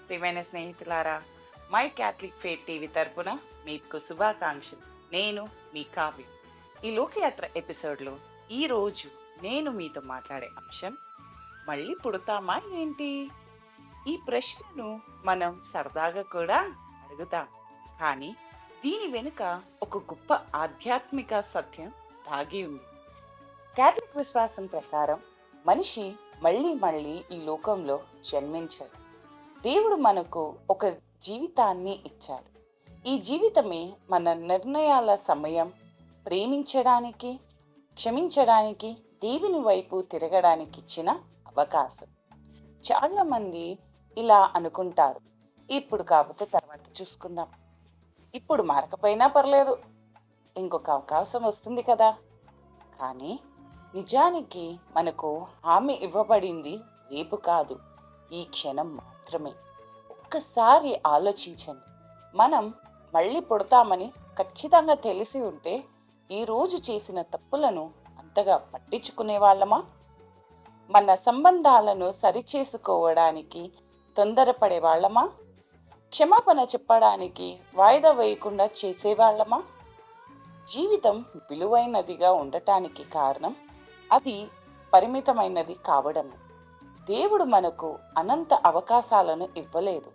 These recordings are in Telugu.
ప్రియమైన స్నేహితులారా, మై క్యాథలిక్ ఫెయిత్ టీవీ తరపున మీకు శుభాకాంక్షలు. నేను మీ కావ్య. ఈ లోకయాత్ర ఎపిసోడ్లో ఈరోజు నేను మీతో మాట్లాడే అంశం, మళ్ళీ పుడతామా ఏంటి? ఈ ప్రశ్నను మనం సరదాగా కూడా అడుగుతాం, కానీ దీని వెనుక ఒక గొప్ప ఆధ్యాత్మిక సత్యం దాగి ఉంది. క్యాథలిక్ విశ్వాసం ప్రకారం మనిషి మళ్ళీ మళ్ళీ ఈ లోకంలో జన్మించాడు. దేవుడు మనకు ఒక జీవితాన్ని ఇచ్చాడు. ఈ జీవితమే మన నిర్ణయాల సమయం, ప్రేమించడానికి, క్షమించడానికి, దేవుని వైపు తిరగడానికి ఇచ్చిన అవకాశం. చాలామంది ఇలా అనుకుంటారు, ఇప్పుడు కాకపోతే తర్వాత చూసుకుందాం, ఇప్పుడు మారకపోయినా పర్లేదు, ఇంకొక అవకాశం వస్తుంది కదా. కానీ నిజానికి మనకు హామీ ఇవ్వబడింది రేపు కాదు, ఈ క్షణం మాత్రమే. ఒక్కసారి ఆలోచించండి, మనం మళ్ళీ పుడతామని ఖచ్చితంగా తెలిసి ఉంటే ఈరోజు చేసిన తప్పులను అంతగా పట్టించుకునే వాళ్ళమా? మన సంబంధాలను సరిచేసుకోవడానికి తొందరపడే వాళ్ళమా? క్షమాపణ చెప్పడానికి వాయిదా వేయకుండా చేసేవాళ్ళమా? జీవితం విలువైనదిగా ఉండటానికి కారణం అది పరిమితమైనది కావడం. దేవుడు మనకు అనంత అవకాశాలను ఇవ్వలేదు,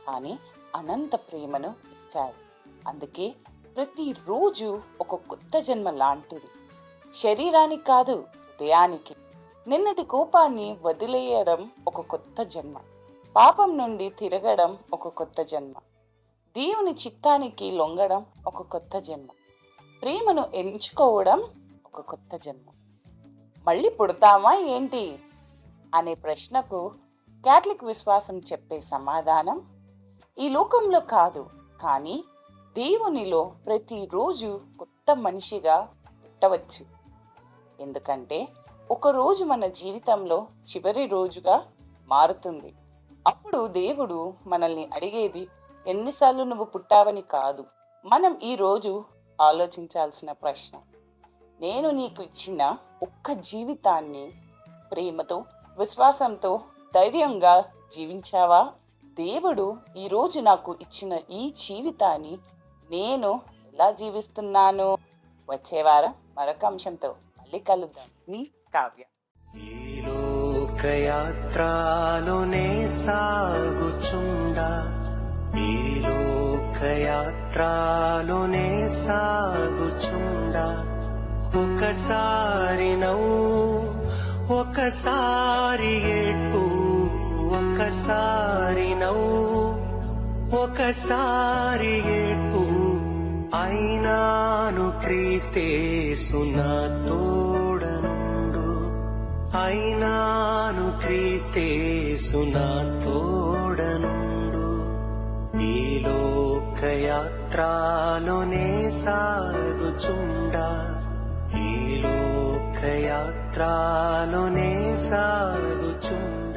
కానీ అనంత ప్రేమను ఇచ్చాడు. అందుకే ప్రతిరోజు ఒక కొత్త జన్మ లాంటిది. శరీరానికి కాదు, హృదయానికి. నిన్నటి కోపాన్ని వదిలేయడం ఒక కొత్త జన్మ. పాపం నుండి తిరగడం ఒక కొత్త జన్మ. దేవుని చిత్తానికి లొంగడం ఒక కొత్త జన్మ. ప్రేమను ఎంచుకోవడం ఒక కొత్త జన్మ. మళ్ళీ పుడతామా ఏంటి అనే ప్రశ్నకు క్యాథలిక్ విశ్వాసం చెప్పే సమాధానం, ఈ లోకంలో కాదు, కానీ దేవునిలో ప్రతిరోజు కొత్త మనిషిగా పుట్టవచ్చు. ఎందుకంటే ఒకరోజు మన జీవితంలో చివరి రోజుగా మారుతుంది. అప్పుడు దేవుడు మనల్ని అడిగేది ఎన్నిసార్లు నువ్వు పుట్టావని కాదు, మనం ఈరోజు ఆలోచించాల్సిన ప్రశ్న, నేను నీకు ఇచ్చిన ఒక్క జీవితాన్ని ప్రేమతో, విశ్వాసంతో, ధైర్యంగా జీవించావా? దేవుడు ఈరోజు నాకు ఇచ్చిన ఈ జీవితాన్ని నేను ఎలా జీవిస్తున్నాను? వచ్చే వారం మరొక అంశంతో మళ్ళీ కలుద్దాం. మీ కావ్య. ఈ లోకయాత్రలోనే సాగుచుండా, ఈ లోకయాత్రలోనే సాగుచుండా, ఒకసారి నవ్వు, ఒకసారి ఏడ్పు, ఒకసారి నవ్వు, ఒకసారి ఏడ్పు, అయినాను క్రీస్తేసు నా తోడనుండు, అయినాను క్రీస్తేసు నా తోడనుండు. ఈ లోకయాత్రలోనే సాగుచుండా, ఈ లోకయాత్రలోనే సాగుచుండా.